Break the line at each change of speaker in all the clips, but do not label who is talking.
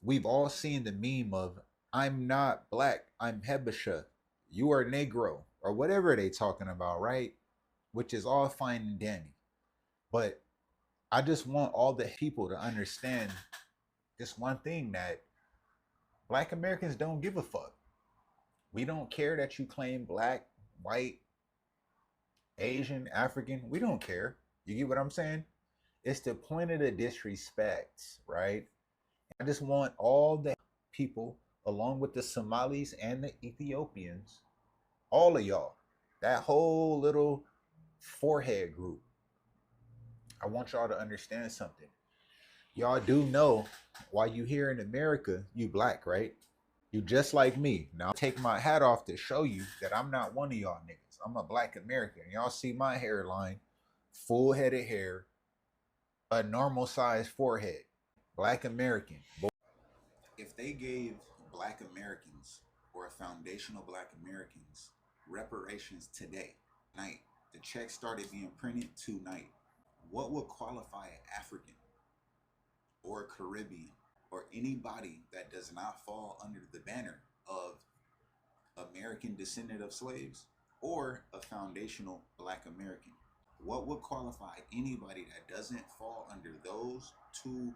We've all seen the meme of I'm not black, I'm Hebesha, you are Negro, or whatever they talking about, right? Which is all fine and dandy. But I just want all the people to understand this one thing, that black Americans don't give a fuck. We don't care that you claim black, white, Asian, African. We don't care. You get what I'm saying? It's the point of the disrespect, right? I just want all the people, along with the Somalis and the Ethiopians, all of y'all, that whole little forehead group, I want y'all to understand something. Y'all do know why you here in America, you black, right? You just like me. Now, take my hat off to show you that I'm not one of y'all niggas. I'm a black American. Y'all see my hairline, full headed hair, a normal sized forehead. Black American. If they gave black Americans, or foundational black Americans, reparations today, night, the check started being printed tonight, what would qualify an African or a Caribbean or anybody that does not fall under the banner of American descendant of slaves or a foundational black American? What would qualify anybody that doesn't fall under those two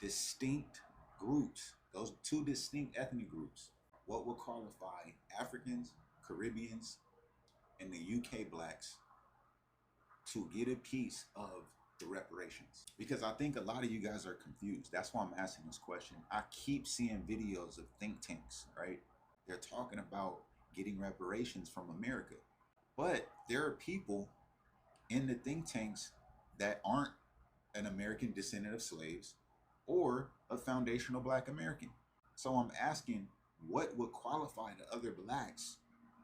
distinct groups, those two distinct ethnic groups? What would qualify Africans, Caribbeans, and the UK blacks to get a piece of the reparations? Because I think a lot of you guys are confused. That's why I'm asking this question. I keep seeing videos of think tanks, right? They're talking about getting reparations from America. But there are people in the think tanks that aren't an American descendant of slaves or a foundational black American. So I'm asking, what would qualify the other blacks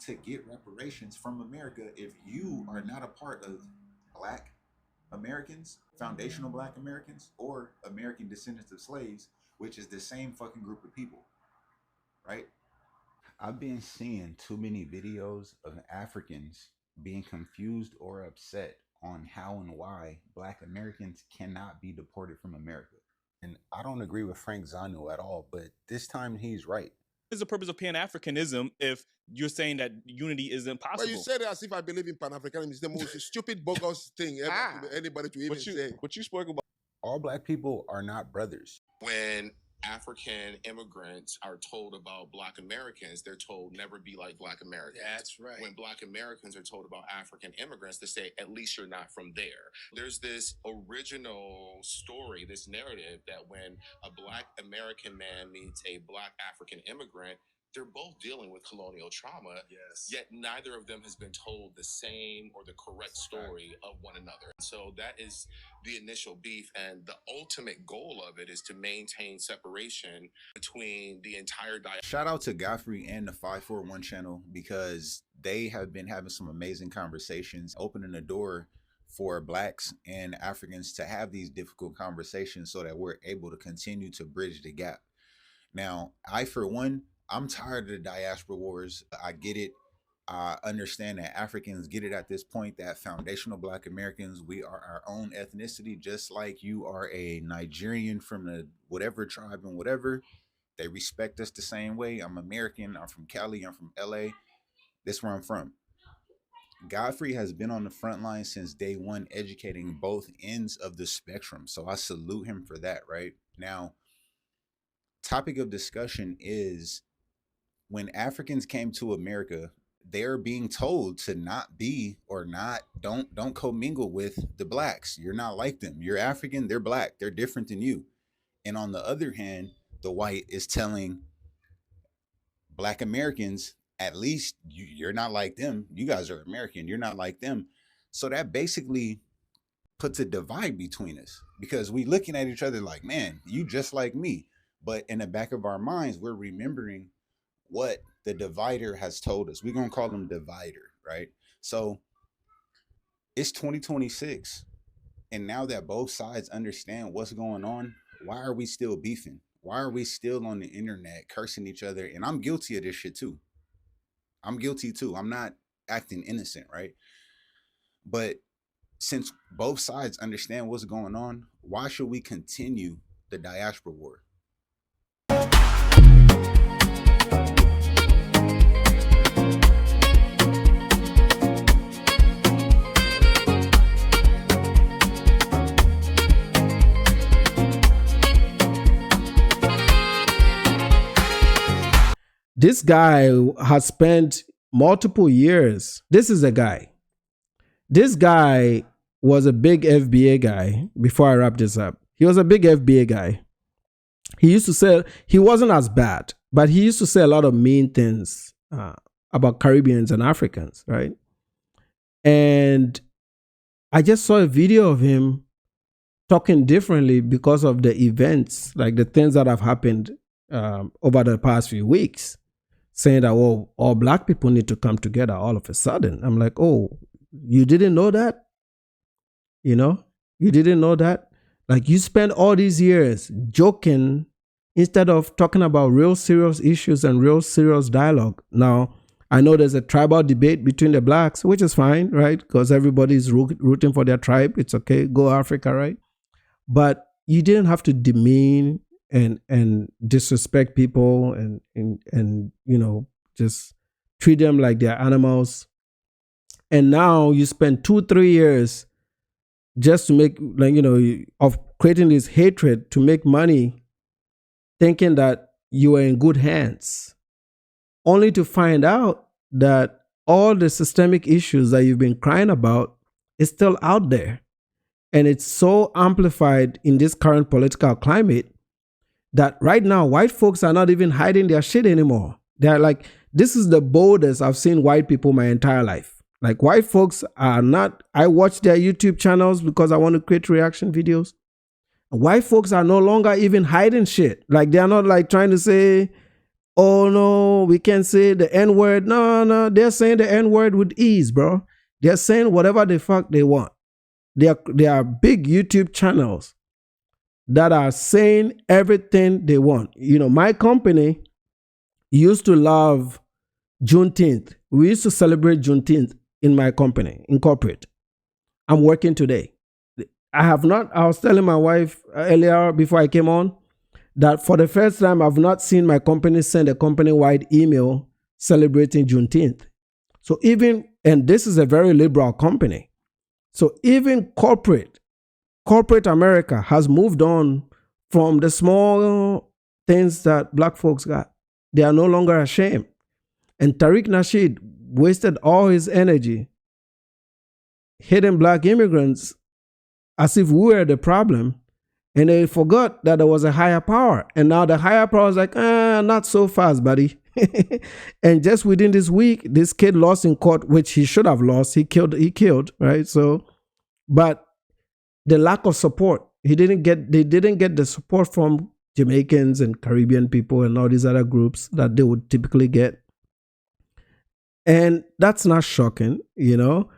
to get reparations from America if you are not a part of black Americans, foundational black Americans, or American descendants of slaves, which is the same fucking group of people, right? I've been seeing too many videos of Africans being confused or upset on how and why black Americans cannot be deported from America. And I don't agree with Frank Zanu at all, but this time he's right.
What is the purpose of Pan-Africanism if you're saying that unity is impossible?
But you said it as if I believe in Pan-Africanism. It's the most stupid, bogus thing ever to anybody to even say.
What you spoke about.
All black people are not brothers.
When African immigrants are told about Black Americans, they're told never be like Black Americans.
That's right.
When Black Americans are told about African immigrants, they say, at least you're not from there. There's this original story, this narrative that when a Black American man meets a Black African immigrant, they're both dealing with colonial trauma,
Yes.
yet neither of them has been told the same or the correct story of one another. So that is the initial beef, and the ultimate goal of it is to maintain separation between the entire diaspora.
Shout out to Godfrey and the 541 channel, because they have been having some amazing conversations, opening the door for blacks and Africans to have these difficult conversations so that we're able to continue to bridge the gap. Now, I, for one, I'm tired of the diaspora wars. I get it. I understand that Africans get it at this point, that foundational black Americans, we are our own ethnicity, just like you are a Nigerian from the whatever tribe and whatever. They respect us the same way. I'm American. I'm from Cali. I'm from LA. That's where I'm from. Godfrey has been on the front line since day one, educating both ends of the spectrum. So I salute him for that, right? Now, topic of discussion is, when Africans came to America, they're being told to not be, or not, don't commingle with the blacks. You're not like them. You're African, they're black, they're different than you. And on the other hand, the white is telling black Americans, at least you're not like them. You guys are American, you're not like them. So that basically puts a divide between us, because we looking at each other like, man, you just like me. But in the back of our minds, we're remembering what the divider has told us. We're going to call them divider, right? So it's 2026. And now that both sides understand what's going on, why are we still beefing? Why are we still on the internet cursing each other? And I'm guilty of this shit too. I'm guilty too. I'm not acting innocent, right? But since both sides understand what's going on, why should we continue the diaspora war?
This guy has spent multiple years. This is a guy. This guy was a big FBA guy before I wrap this up. He was a big FBA guy. He used to say, he wasn't as bad, but he used to say a lot of mean things about Caribbeans and Africans, right? And I just saw a video of him talking differently because of the events, like the things that have happened over the past few weeks, saying that, well, all black people need to come together all of a sudden. I'm like, oh, you didn't know that? You know, you didn't know that? Like, you spend all these years joking instead of talking about real serious issues and real serious dialogue. Now, I know there's a tribal debate between the blacks, which is fine, right? Because everybody's rooting for their tribe. It's okay. Go Africa, right? But you didn't have to demean and disrespect people and you know, just treat them like they're animals. And now you spend 2-3 years just to make, like, you know, of creating this hatred to make money, thinking that you are in good hands, only to find out that all the systemic issues that you've been crying about is still out there. And it's so amplified in this current political climate that right now, white folks are not even hiding their shit anymore. They're like, this is the boldest I've seen white people my entire life. Like, white folks are not, I watch their YouTube channels because I want to create reaction videos. White folks are no longer even hiding shit. Like, they're not like trying to say, oh no, we can't say the N-word. No, they're saying the N-word with ease, bro. They're saying whatever the fuck they want. There are big YouTube channels that are saying everything they want. You know, my company used to love Juneteenth. We used to celebrate Juneteenth in my company, in corporate. I'm working today. I was telling my wife earlier before I came on that for the first time, I've not seen my company send a company-wide email celebrating Juneteenth. So even, and this is a very liberal company. So even corporate America has moved on from the small things that black folks got. They are no longer ashamed. And Tariq Nasheed wasted all his energy hitting black immigrants as if we were the problem. And they forgot that there was a higher power. And now the higher power is like, not so fast, buddy. And just within this week, this kid lost in court, which he should have lost. He killed, right? So, but the lack of support, they didn't get the support from Jamaicans and Caribbean people and all these other groups that they would typically get. And that's not shocking, you know?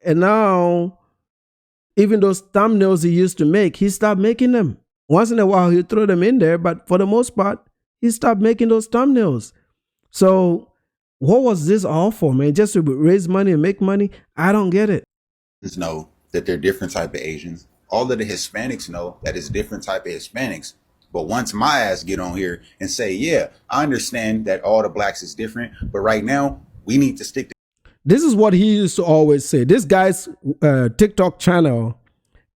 And now, even those thumbnails he used to make, he stopped making them. Once in a while, he'll throw them in there, but for the most part, he stopped making those thumbnails. So what was this all for, man? Just to raise money and make money? I don't get it.
Know that they're different type of Asians. All of the Hispanics know that it's different type of Hispanics. But once my ass get on here and say, yeah, I understand that all the blacks is different, but right now we need to stick to.
This is what he used to always say. This guy's TikTok channel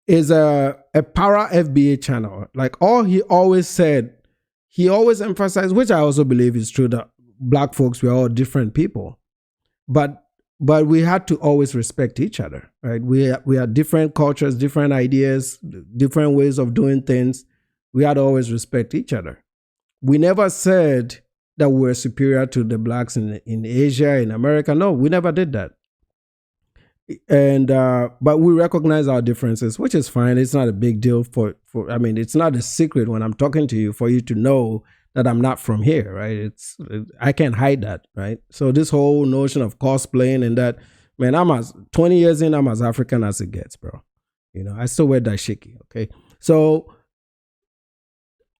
is a para FBA channel. Like, all he always said, he always emphasized, which I also believe is true, that black folks were all different people. But we had to always respect each other, right? We had different cultures, different ideas, different ways of doing things. We had to always respect each other. We never said that we were superior to the blacks in Asia, in America. No, we never did that. And but we recognize our differences, which is fine. It's not a big deal I mean, it's not a secret when I'm talking to you for you to know that I'm not from here, right? I can't hide that, right? So this whole notion of cosplaying and that, man, 20 years in, I'm as African as it gets, bro. You know, I still wear dashiki, okay? So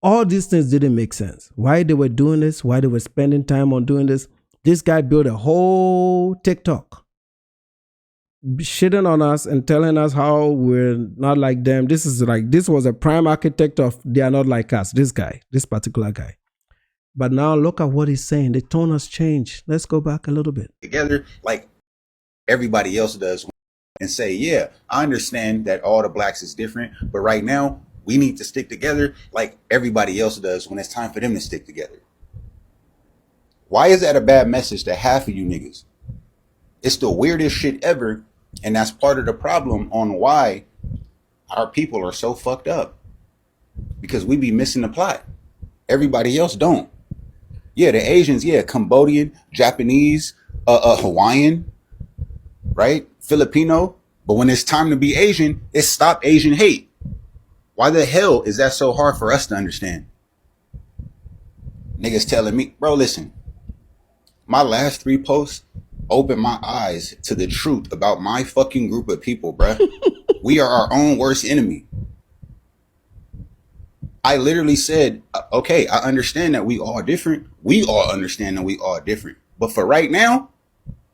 all these things didn't make sense. Why they were doing this, why they were spending time on doing this. This guy built a whole TikTok shitting on us and telling us how we're not like them. This was a prime architect of they are not like us, this particular guy. But now look at what he's saying. The tone has changed. Let's go back a little bit.
Together like everybody else does and say, yeah, I understand that all the blacks is different, but right now we need to stick together like everybody else does when it's time for them to stick together. Why is that a bad message to half of you niggas? It's the weirdest shit ever, and that's part of the problem on why our people are so fucked up. Because we be missing the plot. Everybody else don't. Yeah, the Asians, yeah, Cambodian, Japanese, Hawaiian, right? Filipino. But when it's time to be Asian, it's stop Asian hate. Why the hell is that so hard for us to understand? Niggas telling me, bro, listen, my last 3 posts opened my eyes to the truth about my fucking group of people, bruh. We are our own worst enemy. I literally said, okay, I understand that we all different. We all understand that we all different. But for right now,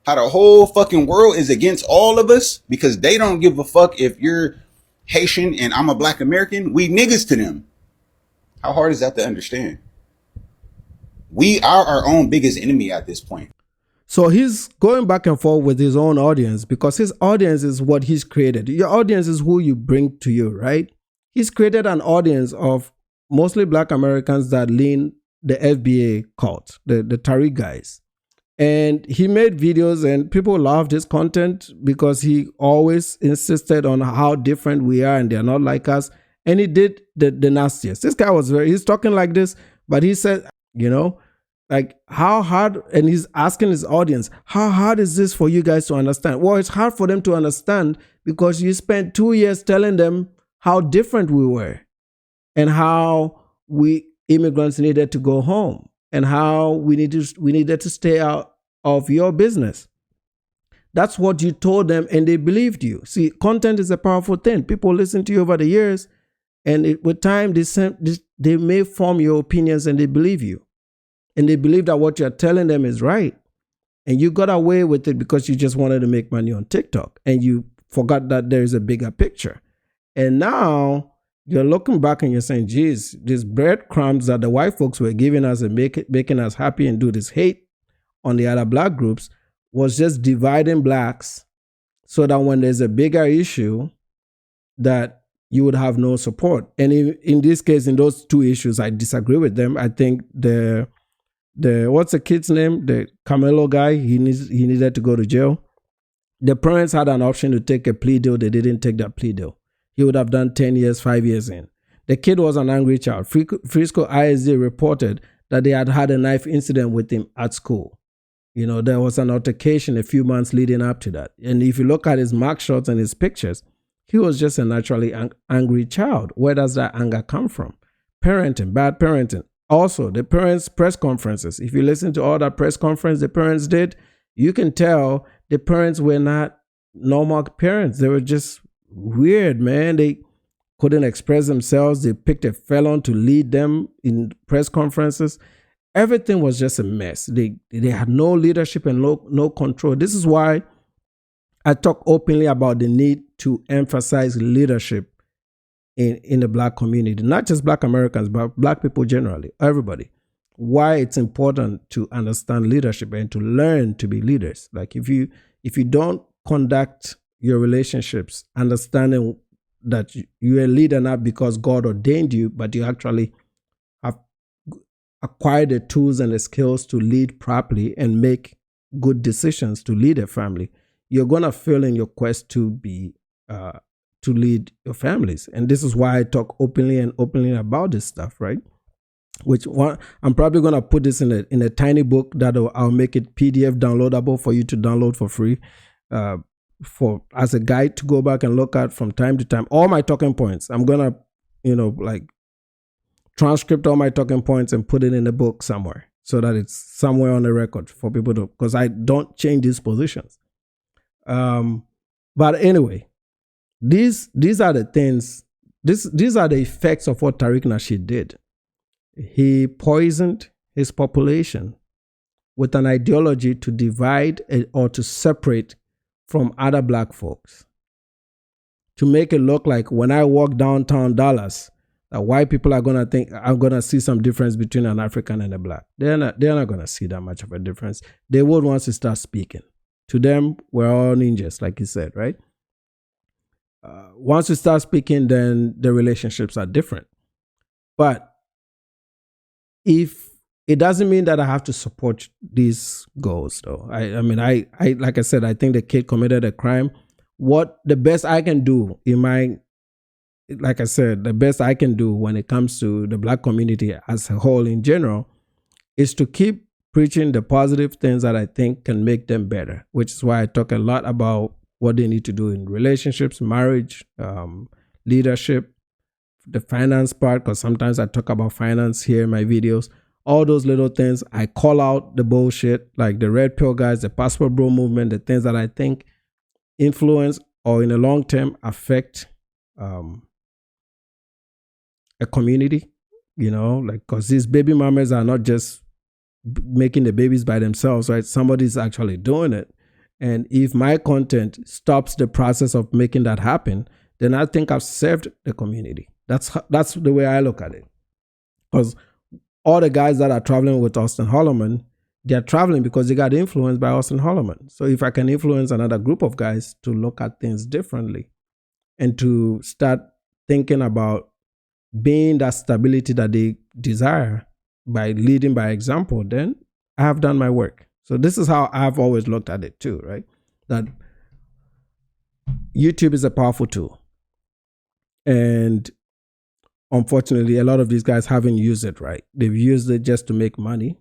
how the whole fucking world is against all of us because they don't give a fuck if you're Haitian and I'm a black American. We niggas to them. How hard is that to understand? We are our own biggest enemy at this point.
So he's going back and forth with his own audience because his audience is what he's created. Your audience is who you bring to you, right? He's created an audience of mostly black Americans that lean the FBA cult, the Tariq guys. And he made videos and people loved his content because he always insisted on how different we are and they're not like us. And he did the nastiest. This guy he's talking like this, but he said, you know, like how hard, and he's asking his audience, how hard is this for you guys to understand? Well, it's hard for them to understand because you spent 2 years telling them how different we were and how we immigrants needed to go home and how we needed to stay out of your business. That's what you told them and they believed you. See, content is a powerful thing. People listen to you over the years and with time, they may form your opinions and they believe you. And they believe that what you're telling them is right. And you got away with it because you just wanted to make money on TikTok. And you forgot that there is a bigger picture. And now you're looking back and you're saying, geez, these breadcrumbs that the white folks were giving us and making us happy and do this hate on the other black groups was just dividing blacks so that when there's a bigger issue that you would have no support. And in this case, in those 2 issues, I disagree with them. I think the what's the kid's name? The Karmelo guy, he needed to go to jail. The parents had an option to take a plea deal. They didn't take that plea deal. He would have done 10 years, 5 years in. The kid was an angry child. Frisco ISD reported that they had had a knife incident with him at school. You know, there was an altercation a few months leading up to that. And if you look at his mugshots and his pictures, he was just a naturally angry child. Where does that anger come from? Parenting, bad parenting. Also, the parents' press conferences. If you listen to all that press conference the parents did, you can tell the parents were not normal parents. They were just weird, man. They couldn't express themselves. They picked a felon to lead them in press conferences. Everything was just a mess. They had no leadership and no control. This is why I talk openly about the need to emphasize leadership in the black community, not just black Americans, but black people generally, everybody. Why it's important to understand leadership and to learn to be leaders. Like if you don't conduct your relationships, understanding that you're a leader not because God ordained you, but you actually have acquired the tools and the skills to lead properly and make good decisions to lead a family, you're gonna fail in your quest to be to lead your families. And this is why I talk openly about this stuff, right? Which one I'm probably gonna put this in a tiny book that I'll make it PDF downloadable for you to download for free, for as a guide to go back and look at from time to time. All my talking points, I'm gonna, like transcript all my talking points and put it in a book somewhere so that it's somewhere on the record for people to, because I don't change these positions. But anyway, these are the things. These are the effects of what Tariq Nasheed did. He poisoned his population with an ideology to divide or to separate from other black folks, to make it look like when I walk downtown Dallas, that white people are gonna think I'm gonna see some difference between an African and a black. They're not gonna see that much of a difference. They would once to start speaking. To them, we're all ninjas, like he said, right? Once you start speaking, then the relationships are different. But if it doesn't mean that I have to support these goals, though. I mean, I like I said, I think the kid committed a crime. What the best I can do in my, like I said, the best I can do when it comes to the Black community as a whole in general is to keep preaching the positive things that I think can make them better, which is why I talk a lot about what they need to do in relationships, marriage, leadership, the finance part, because sometimes I talk about finance here in my videos. All those little things, I call out the bullshit, like the Red Pill guys, the Passport Bro movement, the things that I think influence or in the long term affect a community, you know, like, because these baby mamas are not just making the babies by themselves, right? Somebody's actually doing it. And if my content stops the process of making that happen, then I think I've served the community. That's the way I look at it. Because all the guys that are traveling with Austin Holloman, they're traveling because they got influenced by Austin Holloman. So if I can influence another group of guys to look at things differently and to start thinking about being that stability that they desire by leading by example, then I have done my work. So this is how I've always looked at it too, right? That YouTube is a powerful tool. And unfortunately, a lot of these guys haven't used it right. They've used it just to make money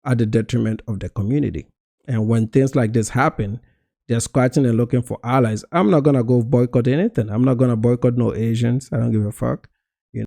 at the detriment of the community. And when things like this happen, they're scratching and looking for allies. I'm not going to go boycott anything. I'm not going to boycott no Asians. I don't give a fuck.